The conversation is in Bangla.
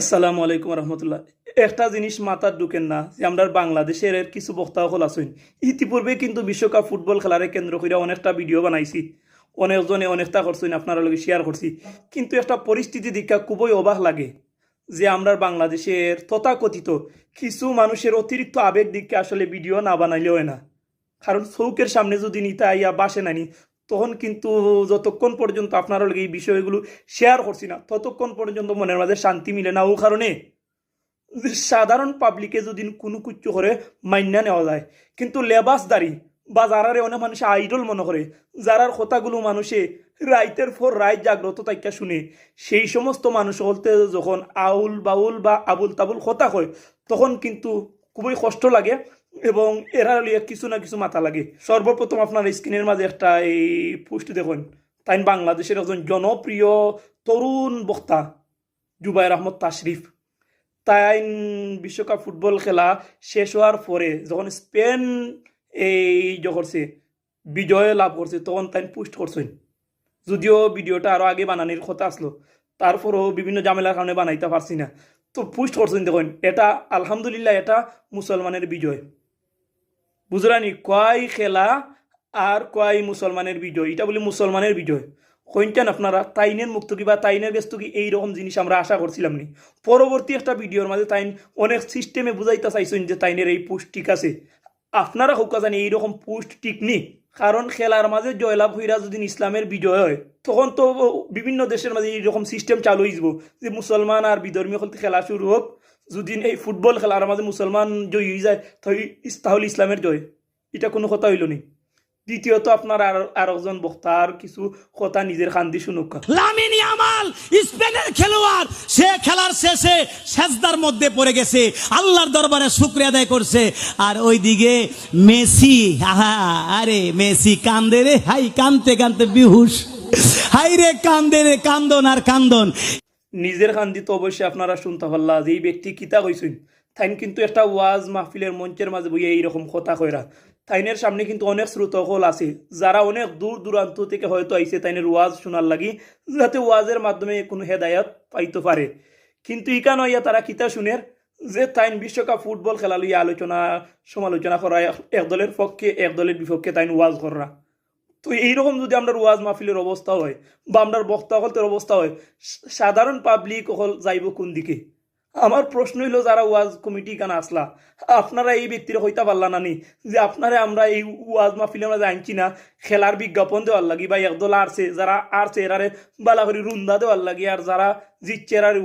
আসসালামু আলাইকুম রহমতুল্লাহ। একটা জিনিস মাথার ঢুকেন না যে আমরা বাংলাদেশের এর কিছু বক্তা হল আসুন। ইতিপূর্বে কিন্তু বিশ্বকাপ ফুটবল খেলারে কেন্দ্র করে অনেকটা ভিডিও বানাইছি, অনেকজনে অনেকটা করছেন, আপনারা লগে শেয়ার করছি। কিন্তু একটা পরিস্থিতি দেখা খুবই অবাক লাগে যে আমরা বাংলাদেশের তথাকথিত কিছু মানুষের অতিরিক্ত আবেগ দিককে আসলে ভিডিও না বানাইলেও হয় না। কারণ চৌকের সামনে যদি নিতে আইয়া বাসে নানি, তখন কিন্তু যতক্ষণ পর্যন্ত আপনারা লগে এই বিষয়গুলো শেয়ার করছি না, ততক্ষণ পর্যন্ত মনের মাঝে শান্তি মিলে না। ও কারণে যে সাধারণ পাবলিকে যদি কোনো কিছু করে মান্যা নেওয়া যায়, কিন্তু লেবাসদারি বা যারারে অনেক মানুষ আইডল মনে করে, যারার কথাগুলো মানুষে রাইতের পর রাইত জাগ্রত তাইকা শুনে, সেই সমস্ত মানুষ বলতে যখন আউল বাউল বা আবুল তাবুল কথা হয়, তখন কিন্তু খুবই কষ্ট লাগে এবং এরা লিয়ে কিছু না কিছু মাথা লাগে। সর্বপ্রথম আপনার স্ক্রিনের মাঝে একটা এই পোস্ট দেখুন, তাই বাংলাদেশের একজন জনপ্রিয় তরুণ বক্তা জুবায়ের আহমদ তাশরিফ, তাই বিশ্বকাপ ফুটবল খেলা শেষ হওয়ার পরে যখন স্পেন এই করছে, বিজয় লাভ করছে, তখন তাই পোস্ট করছেন। যদিও ভিডিওটা আরও আগে বানানোর কথা আসলো, তারপরেও বিভিন্ন ঝামেলার কারণে বানাইতে পারছি না। তো পোস্ট করছেন দেখুন, এটা আলহামদুলিল্লাহ এটা মুসলমানের বিজয়। বুঝলানি কয় খেলা আর কয় মুসলমানের বিজয়, এটা বলি মুসলমানের বিজয়। কইনটান আপনারা তাইনের মুক্ত কি বা তাইনের ব্যস্ত কি এইরকম জিনিস আমরা আশা করছিলাম নি। পরবর্তী একটা ভিডিওর মাঝে তাইন অনেক সিস্টেমে বুঝাইতে চাইছেন যে তাইনের এই পোস্ট ঠিক আছে। আপনারা হোকা জানি এইরকম পোস্ট ঠিক নি, কারণ খেলার মাঝে জয়লাভ হইরা যদি ইসলামের বিজয় হয়, তখন তো বিভিন্ন দেশের মাঝে এইরকম সিস্টেম চালু হয়ে যাব যে মুসলমান আর বিধর্মীয় খেলা শুরু হোক, যদি এই ফুটবল খেলার মাঝে মুসলমান জয়ী হয়ে যায় তাহলে ইসলামের জয়। এটা কোনো কথা হইল নি। দ্বিতীয়ত আপনার আর একজন বক্তার কিছু কথা নিজের কান দিয়ে শুনুক। লামিন ইয়ামাল স্পেনের খেলোয়াড়, সে খেলার শেষে সেজদার মধ্যে পড়ে গেছে, আল্লাহর দরবারে শুকরিয়া আদায় করছে। আর ওইদিকে মেসি, আরে মেসি কান্দে রে, হাই কানতে কানতে বিহুশ, হাই রে কান্দে রে, কান্দন আর কান্দন। নিজের কান দিয়ে তো অবশ্যই আপনারা শুনতে পারলা যে এই ব্যক্তি কিতা কইছেন। তাইন কিন্তু একটা ওয়াজ মাহফিলের মঞ্চের মাঝে বইয়ে এইরকম কথা কইরা, তাইনের সামনে কিন্তু অনেক শ্রোতাহল আছে যারা অনেক দূর দূরান্ত থেকে হয়তো আইছে তাইনের ওয়াজ শোনার লাগি, যাতে ওয়াজের মাধ্যমে কোনো হেদায়ত পাইতে পারে। কিন্তু ইকান হইয়া তারা কিতা শুনের যে তাইন বিশ্বকাপ ফুটবল খেলা লইয়া আলোচনা সমালোচনা করা, এক দলের পক্ষে এক দলের বিপক্ষে তাইন ওয়াজ করা। তো এইরকম যদি আমরা ওয়াজ মাহফিলের অবস্থা হয় বা আমরা বক্তা হলতের অবস্থা হয়, সাধারণ পাবলিক হল যাইব কোন দিকে? আমার প্রশ্ন হইল, যারা ওয়াজ কমিটি কেন আসলা, আপনারা এই ব্যক্তির হইতা পারলা নানি যে আপনারা আমরা এই ওয়াজ মাহফিলে আমরা জানছি না খেলার বিজ্ঞাপন দেওয়ার লাগি, বা একদল আরছে যারা আরছে এরারে বালা করে রুন্দা দেওয়ার লাগি, আর যারা জিতছে এরারে